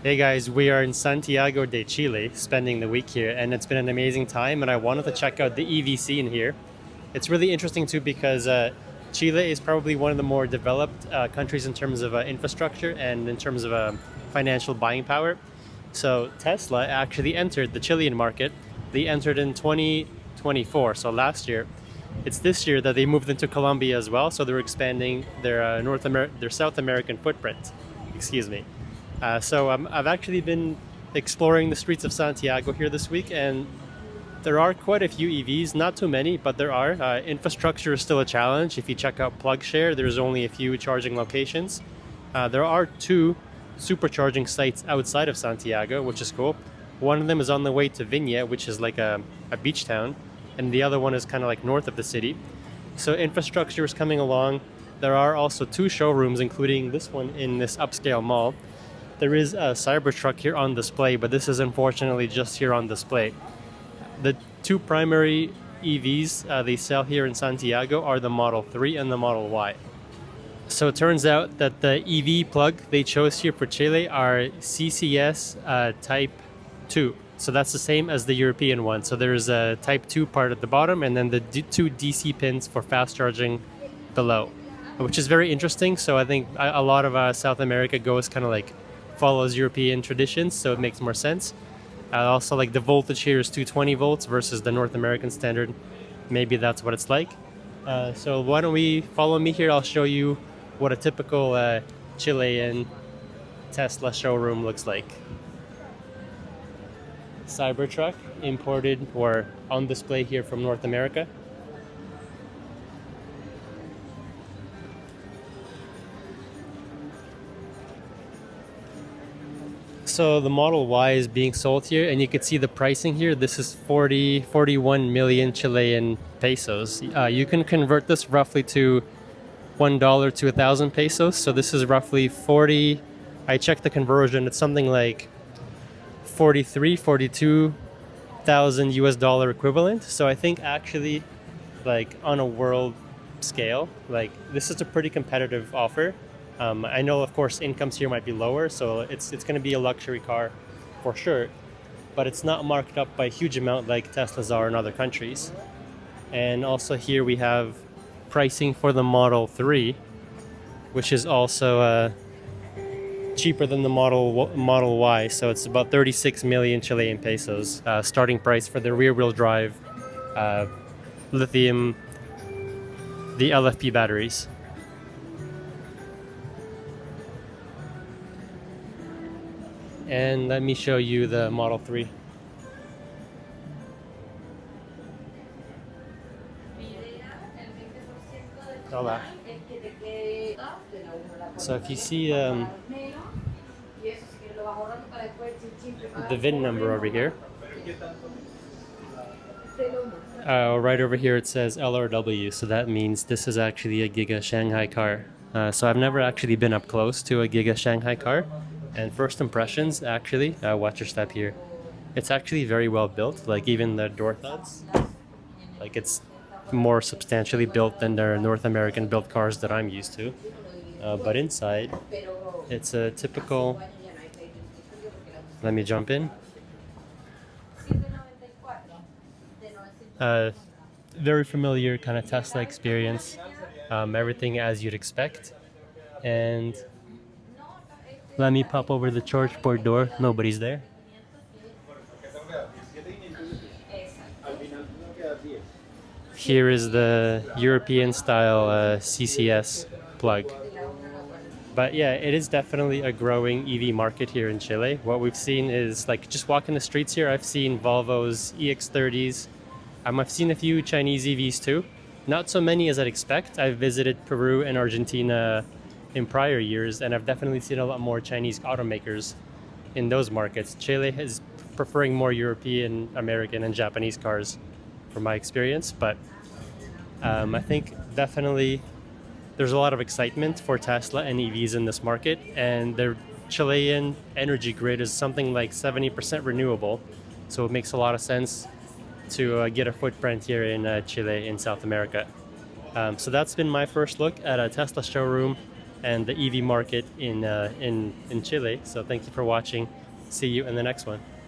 Hey guys, we are in Santiago de Chile, spending the week here, and it's been an amazing time. And I wanted to check out the EV scene here. It's really interesting too because Chile is probably one of the more developed countries in terms of infrastructure and in terms of financial buying power. So Tesla actually entered the Chilean market. They entered in 2024, so last year. It's this year that they moved into Colombia as well, so they're expanding their their South American footprint. Excuse me. I've actually been exploring the streets of Santiago here this week, and there are quite a few EVs, not too many, but there are. Infrastructure is still a challenge. If you check out PlugShare, there's only a few charging locations. There are two supercharging sites outside of Santiago, which is cool. One of them is on the way to Viña, which is like a beach town, and the other one is kind of like north of the city. So infrastructure is coming along. There are also two showrooms, including this one in this upscale mall. There is a Cybertruck here on display, but this is unfortunately just here on display. The two primary EVs they sell here in Santiago are the Model 3 and the Model Y. So it turns out that the EV plug they chose here for Chile are CCS Type 2. So that's the same as the European one. So there's a Type 2 part at the bottom and then the two DC pins for fast charging below, which is very interesting. So I think a lot of South America goes kind of like follows European traditions, so it makes more sense. Also, like the voltage here is 220 volts versus the North American standard. Maybe that's what it's like. So why don't we follow me here? I'll show you what a typical Chilean Tesla showroom looks like. Cybertruck, imported or on display here from North America. So the Model Y is being sold here, and you can see the pricing here. This is 41 million Chilean pesos. You can convert this roughly to $1 to 1,000 pesos. So this is roughly 40. I checked the conversion. It's something like 42,000 US dollar equivalent. So I think actually, like on a world scale, like this is a pretty competitive offer. I know, of course, incomes here might be lower, so it's going to be a luxury car for sure, but it's not marked up by a huge amount like Teslas are in other countries. And also here we have pricing for the Model 3, which is also cheaper than the Model Y, so it's about 36 million Chilean pesos, starting price for the rear-wheel drive lithium, the LFP batteries. And let me show you the Model 3. Hola. So if you see the VIN number over here, right over here it says LRW, so that means this is actually a Giga Shanghai car. So I've never actually been up close to a Giga Shanghai car. And first impressions, actually, watch your step here. It's actually very well built, like even the door studs. Like it's more substantially built than their North American built cars that I'm used to. But inside, it's a typical, let me jump in. Very familiar kind of Tesla experience. Everything as you'd expect. And let me pop over the chargeport door. Nobody's there. Here is the European style CCS plug. But yeah, it is definitely a growing EV market here in Chile. What we've seen is, like, just walking the streets here, I've seen Volvos, EX30s. I've seen a few Chinese EVs too. Not so many as I'd expect. I've visited Peru and Argentina in prior years, and I've definitely seen a lot more Chinese automakers in those markets. Chile is preferring more European, American, and Japanese cars from my experience, but I think definitely there's a lot of excitement for Tesla and EVs in this market, and their Chilean energy grid is something like 70% renewable, so it makes a lot of sense to get a footprint here in Chile in South America. So that's been my first look at a Tesla showroom and the EV market in Chile. So thank you for watching. See you in the next one.